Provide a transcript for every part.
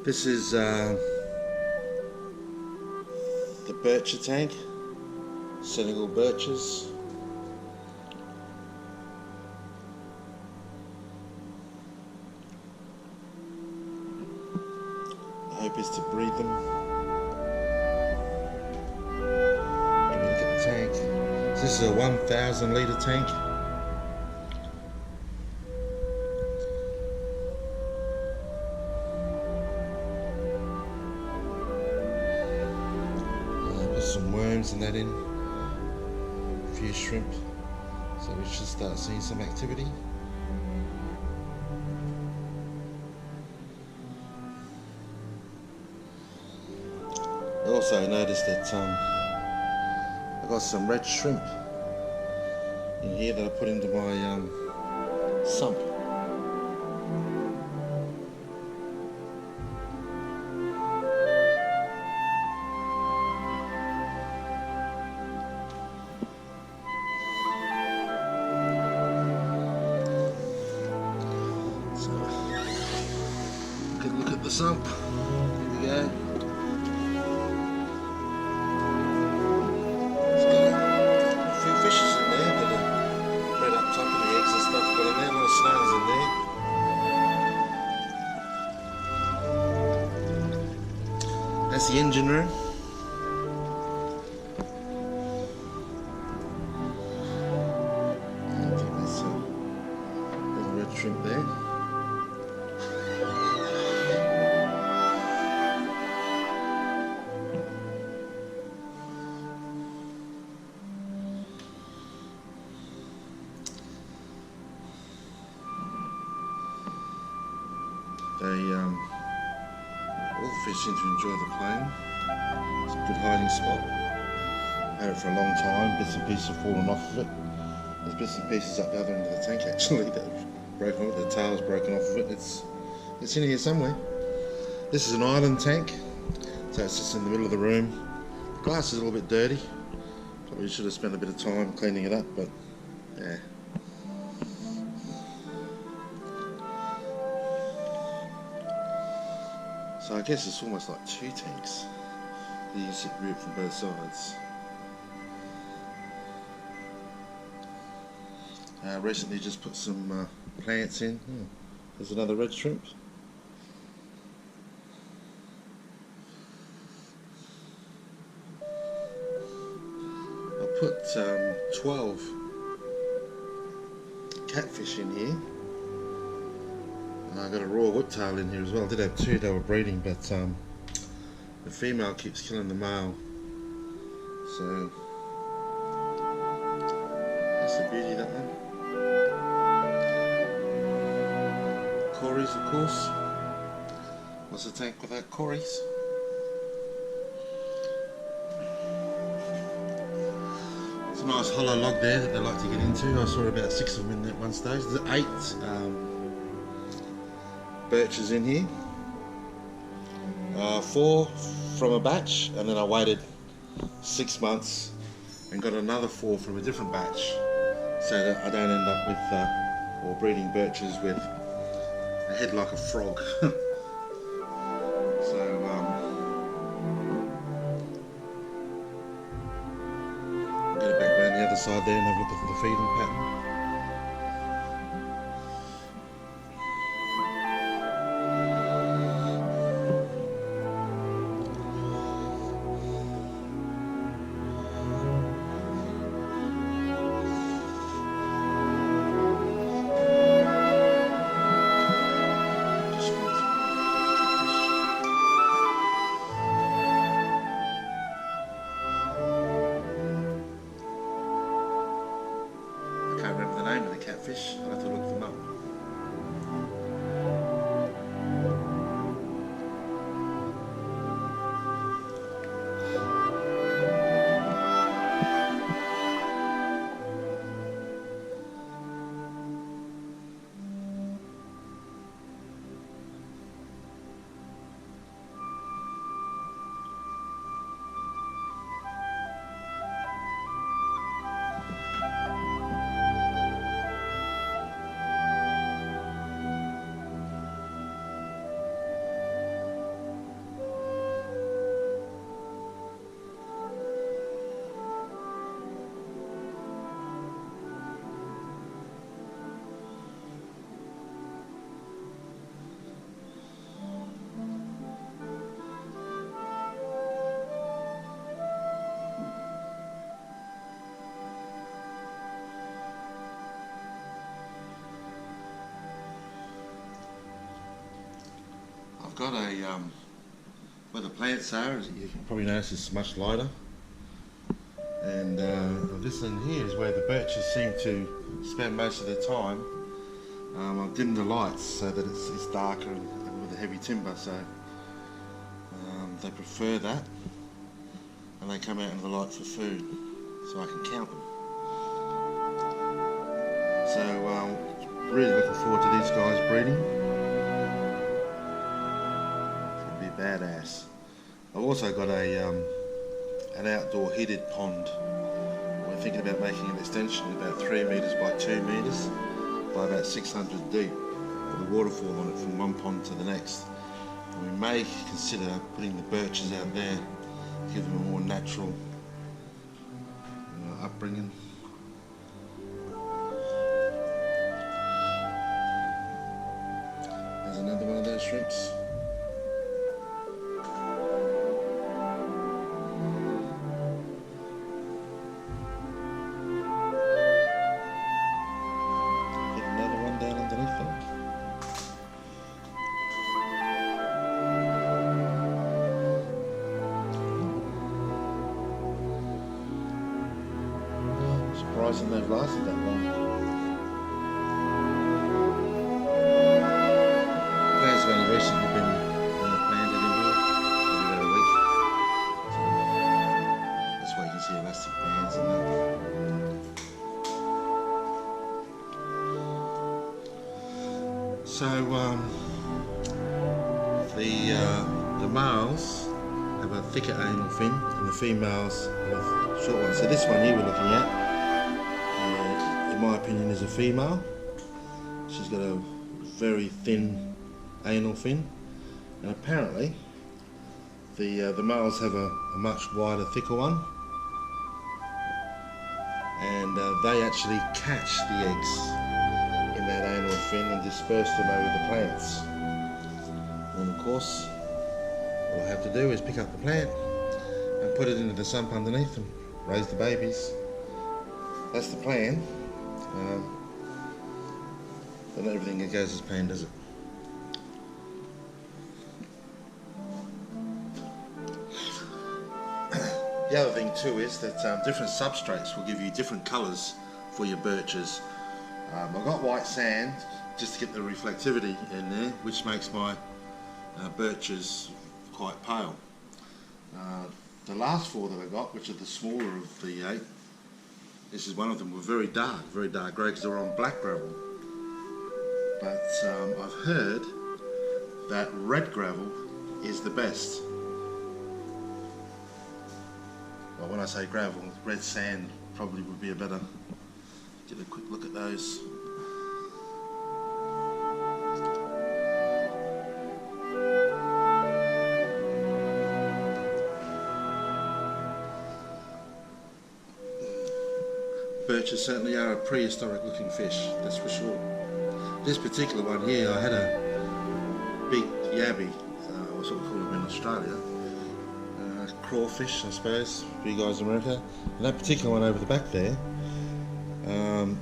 This is the Birchir tank, Senegal Bichirs. The hope is to breed them. Look at the tank. So this is a 1,000 litre tank. Put some worms and that in, a few shrimp, so we should start seeing some activity. I also noticed that I got some red shrimp in here that I put into my sump. Good look at the sump. Here we go. It's got a few fishes in there that are bred up top of the eggs and stuff got in there. A lot of snails in there. That's the engine room. I think there's a little red shrimp there. All the fish seem to enjoy the plane. It's a good hiding spot. Had it for a long time, bits and pieces have fallen off of it. There's bits and pieces up the other end of the tank actually that have broken off, the tail's broken off of it. It's in here somewhere. This is an island tank, so it's just in the middle of the room. The glass is a little bit dirty. Probably should have spent a bit of time cleaning it up, but yeah. So I guess it's almost like two tanks. You can see view from both sides. Recently just put some plants in. There's another red shrimp. I put 12 catfish in here. I got a raw whiptail in here as well. I did have two, they were breeding, but the female keeps killing the male. So that's the beauty of that one. Cories, of course. What's a tank without cories? It's a nice hollow log there that they like to get into. I saw about 6 of them in at one stage. There's 8 Birchirs in here, 4 from a batch, and then I waited 6 months and got another 4 from a different batch, so that I don't end up with or breeding Birchirs with a head like a frog. So get it back around the other side there and have a look at the feeding pattern. I can't remember the name of the catfish, I'll have to look them up. got a, where the plants are, as you can probably notice, it's much lighter. And this in here is where the birches seem to spend most of their time. I've dimmed the lights so that it's darker and with the heavy timber, so they prefer that, and they come out into the light for food, so I can count them. So really looking forward to these guys breeding. It's going to be badass. I've also got an outdoor heated pond. We're thinking about making an extension about 3 metres by 2 metres by about 600 deep, with a waterfall on it from one pond to the next. And we may consider putting the birches out there to give them a more natural upbringing. There's another one of those shrimps. Surprising they've lasted that long. Plants have only recently been planted in here, probably about a week. So that's why you can see elastic bands in there. So the males have a thicker anal fin and the females have a short one. So this one here we're looking at, in my opinion, is a female. She's got a very thin anal fin, and apparently the males have a much wider, thicker one, and they actually catch the eggs in that anal fin and disperse them over the plants. And of course, all I have to do is pick up the plant and put it into the sump underneath and raise the babies. That's the plan. But not everything that goes as planned, does it? The other thing too is that different substrates will give you different colours for your birches. I've got white sand just to get the reflectivity in there, which makes my birches quite pale. The last 4 that I got, which are the smaller of the 8, this is one of them, were very dark grey, because they were on black gravel. But I've heard that red gravel is the best. Well, when I say gravel, red sand probably would be a better. Get a quick look at those. Birches certainly are a prehistoric looking fish, that's for sure. This particular one here, I had a big yabby, what's what we call them in Australia, crawfish I suppose, for you guys in America. And that particular one over the back there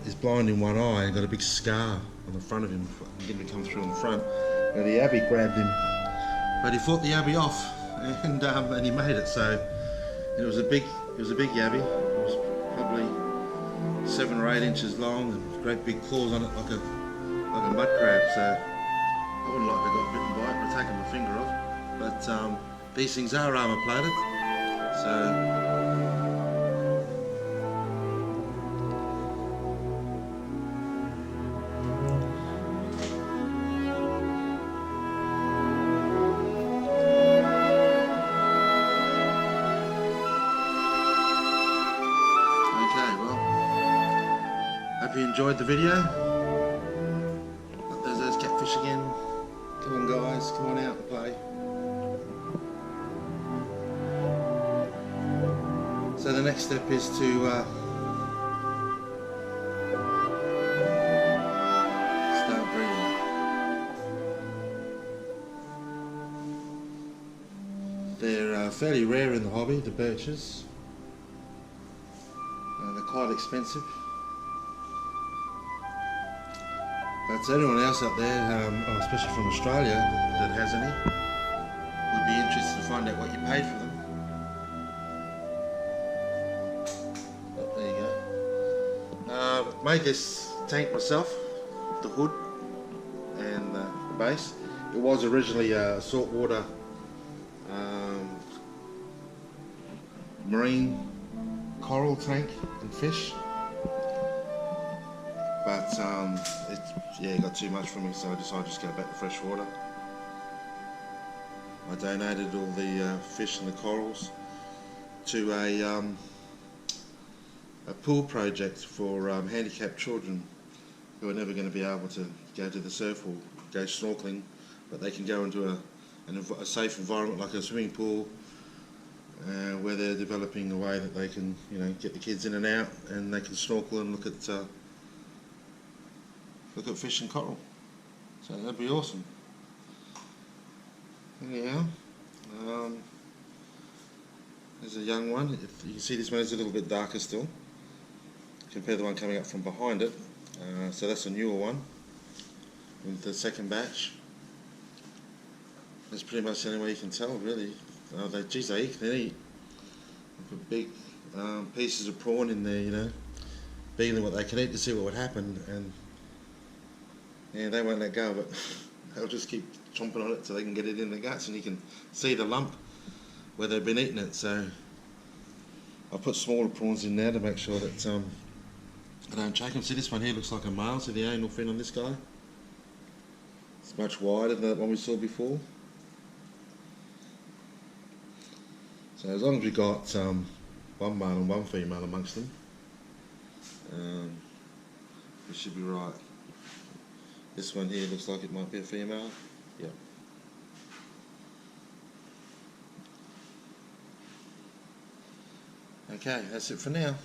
is blind in one eye and got a big scar on the front of him, getting to come through on the front. Now the yabby grabbed him, but he fought the yabby off, and he made it. So it was a big yabby. It was probably 7 or 8 inches long and great big claws on it like a mud crab. So I wouldn't like to have got bitten by it, but taking my finger off. But these things are armour plated, so hope you enjoyed the video. There's those catfish again. Come on guys, come on out and play. So the next step is to start breeding. They're fairly rare in the hobby, the birches. They're quite expensive. But to anyone else out there, especially from Australia, that has any, paid for them. But there you go. Made this tank myself, the hood and the base. It was originally a saltwater marine coral tank and fish, but it got too much for me, so I decided to just go back to fresh water. I donated all the fish and the corals to a pool project for handicapped children who are never going to be able to go to the surf or go snorkeling, but they can go into a safe environment like a swimming pool, where they're developing a way that they can, get the kids in and out, and they can snorkel and look at fish and coral. So that'd be awesome. Yeah. There's a young one. You can see this one is a little bit darker still. Compare the one coming up from behind it. So that's a newer one with the second batch. That's pretty much the only way you can tell, really. They can eat. I put big pieces of prawn in there, being what they can eat to see what would happen, and yeah, they won't let go of it. They'll just keep chomping on it so they can get it in the guts, and you can see the lump where they've been eating it. So I'll put smaller prawns in there to make sure that I don't choke them. See, this one here looks like a male, so the anal fin on this guy, it's much wider than that one we saw before. So as long as we got one male and one female amongst them, we should be right. This one here looks like it might be a female. Yeah. Okay, that's it for now.